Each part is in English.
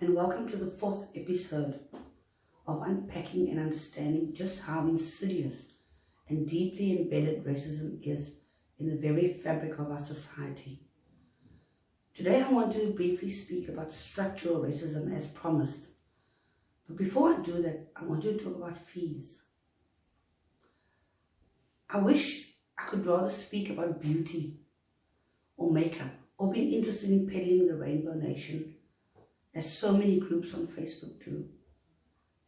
and welcome to the fourth episode of unpacking and understanding just how insidious and deeply embedded racism is in the very fabric of our society. Today I want to briefly speak about structural racism as promised. But before I do that, I want to talk about fees. I wish I could rather speak about beauty or makeup or being interested in peddling the Rainbow Nation, as so many groups on Facebook do.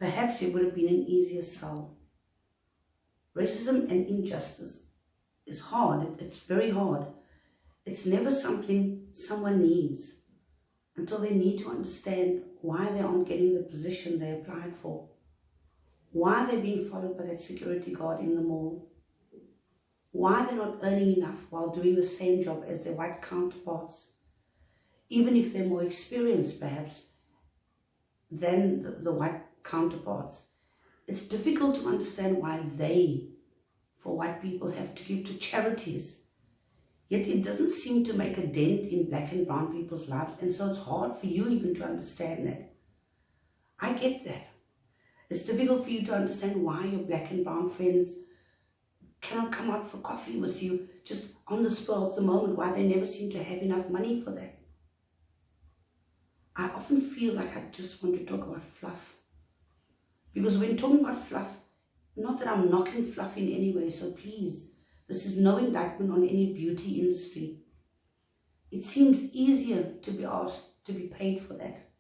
Perhaps it would have been an easier sell. Racism and injustice is hard. It's very hard. It's never something someone needs until they need to understand why they aren't getting the position they applied for, why they're being followed by that security guard in the mall, why they're not earning enough while doing the same job as their white counterparts, even if they're more experienced perhaps than the white counterparts. It's difficult to understand why they, for white people, have to give to charities. Yet it doesn't seem to make a dent in black and brown people's lives, and so it's hard for you even to understand that. I get that. It's difficult for you to understand why your black and brown friends cannot come out for coffee with you just on the spur of the moment, why they never seem to have enough money for that. I often feel like I just want to talk about fluff. Because when talking about fluff, not that I'm knocking fluff in any way, so please, this is no indictment on any beauty industry. It seems easier to be asked to be paid for that.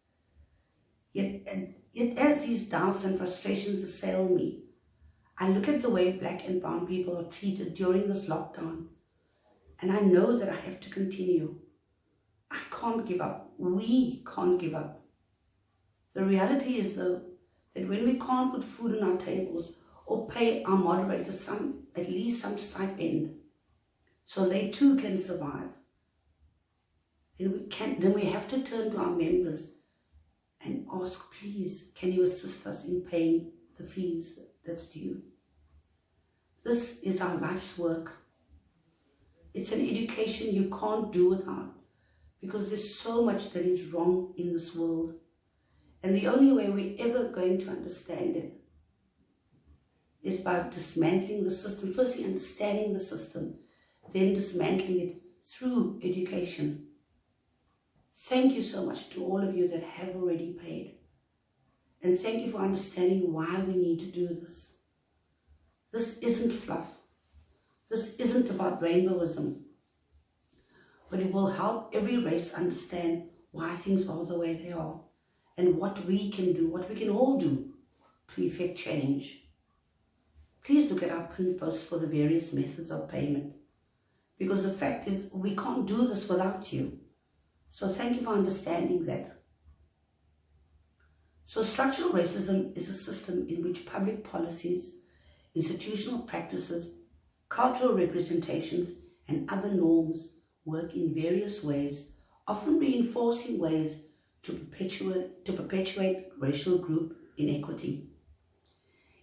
Yet as these doubts and frustrations assail me, I look at the way black and brown people are treated during this lockdown, and I know that I have to continue. I can't give up. We can't give up. The reality is, though, that when we can't put food on our tables or pay our moderators at least some stipend so they too can survive, then we have to turn to our members and ask, please, can you assist us in paying the fees that's due? This is our life's work. It's an education you can't do without, because there's so much that is wrong in this world. And the only way we're ever going to understand it is by dismantling the system. Firstly, understanding the system, then dismantling it through education. Thank you so much to all of you that have already paid. And thank you for understanding why we need to do this. This isn't fluff. This isn't about rainbowism. But it will help every race understand why things are the way they are and what we can do, what we can all do to effect change. Please look at our pin posts for the various methods of payment, because the fact is we can't do this without you. So thank you for understanding that. So structural racism is a system in which public policies, institutional practices, cultural representations, and other norms work in various ways, often reinforcing ways to perpetuate racial group inequity.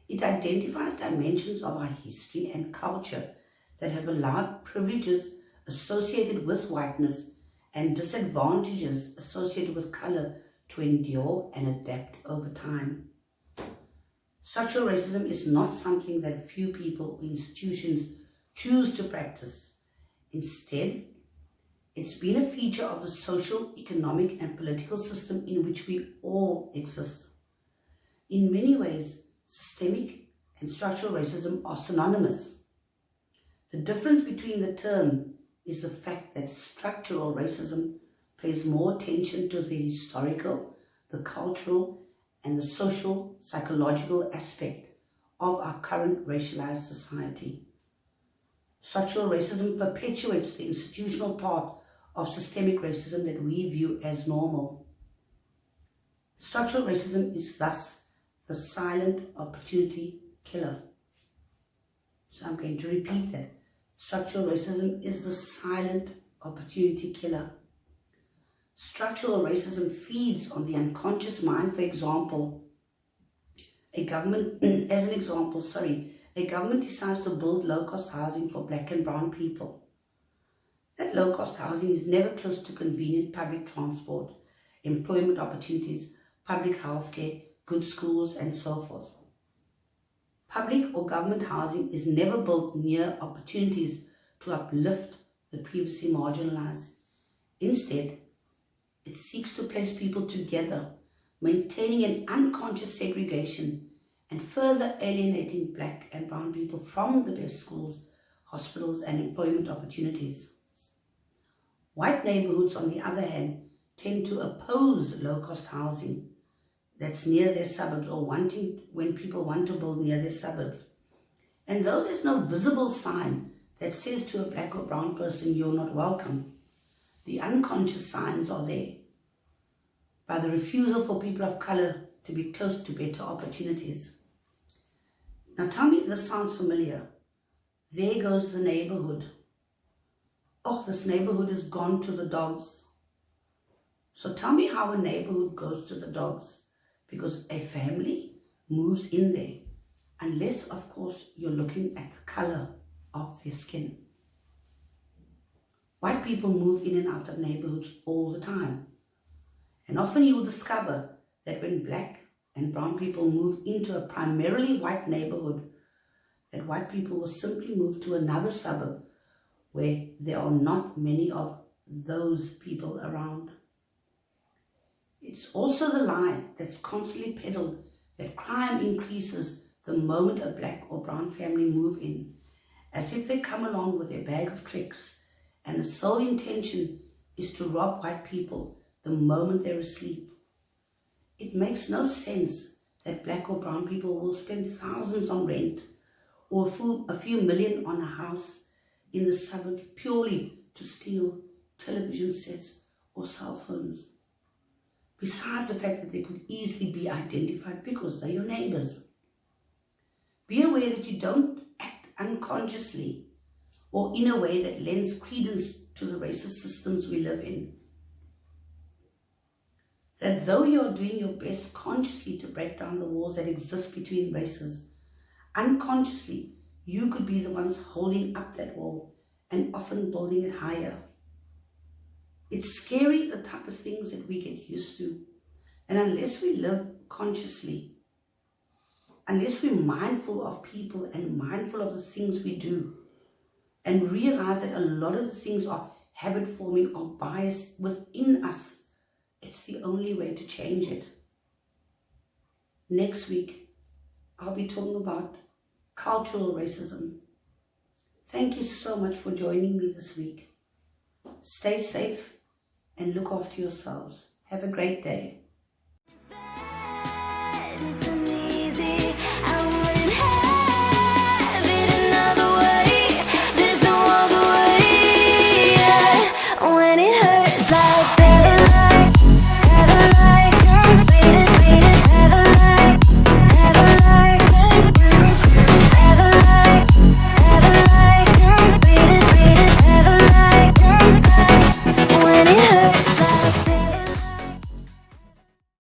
It identifies dimensions of our history and culture that have allowed privileges associated with whiteness and disadvantages associated with color to endure and adapt over time. Structural racism is not something that a few people or institutions choose to practice. Instead, it's been a feature of the social, economic, and political system in which we all exist. In many ways, systemic and structural racism are synonymous. The difference between the term is the fact that structural racism pays more attention to the historical, the cultural, and the social, psychological aspect of our current racialized society. Structural racism perpetuates the institutional part of systemic racism that we view as normal. Structural racism is thus the silent opportunity killer. So I'm going to repeat that. Structural racism is the silent opportunity killer. Structural racism feeds on the unconscious mind. For example, a government decides to build low-cost housing for black and brown people. That low-cost housing is never close to convenient public transport, employment opportunities, public healthcare, good schools, and so forth. Public or government housing is never built near opportunities to uplift the previously marginalized. Instead, it seeks to place people together, maintaining an unconscious segregation and further alienating black and brown people from the best schools, hospitals, and employment opportunities. White neighborhoods, on the other hand, tend to oppose low-cost housing that's near their suburbs, or when people want to build near their suburbs. And though there's no visible sign that says to a black or brown person, you're not welcome, the unconscious signs are there by the refusal for people of color to be close to better opportunities. Now tell me if this sounds familiar. There goes the neighborhood. Oh, this neighborhood is gone to the dogs. So tell me how a neighborhood goes to the dogs. Because a family moves in there, unless, of course, you're looking at the color of their skin. White people move in and out of neighborhoods all the time. And often you will discover that when black and brown people move into a primarily white neighborhood, that white people will simply move to another suburb where there are not many of those people around. It's also the lie that's constantly peddled that crime increases the moment a black or brown family move in, as if they come along with their bag of tricks and the sole intention is to rob white people the moment they're asleep. It makes no sense that black or brown people will spend thousands on rent or a few million on a house in the suburbs purely to steal television sets or cell phones. Besides the fact that they could easily be identified because they're your neighbors. Be aware that you don't act unconsciously or in a way that lends credence to the racist systems we live in. That though you're doing your best consciously to break down the walls that exist between races, unconsciously you could be the ones holding up that wall and often building it higher. It's scary, the type of things that we get used to. And unless we live consciously, unless we're mindful of people and mindful of the things we do, and realize that a lot of the things are habit forming or bias within us, it's the only way to change it. Next week, I'll be talking about cultural racism. Thank you so much for joining me this week. Stay safe and look after yourselves. Have a great day.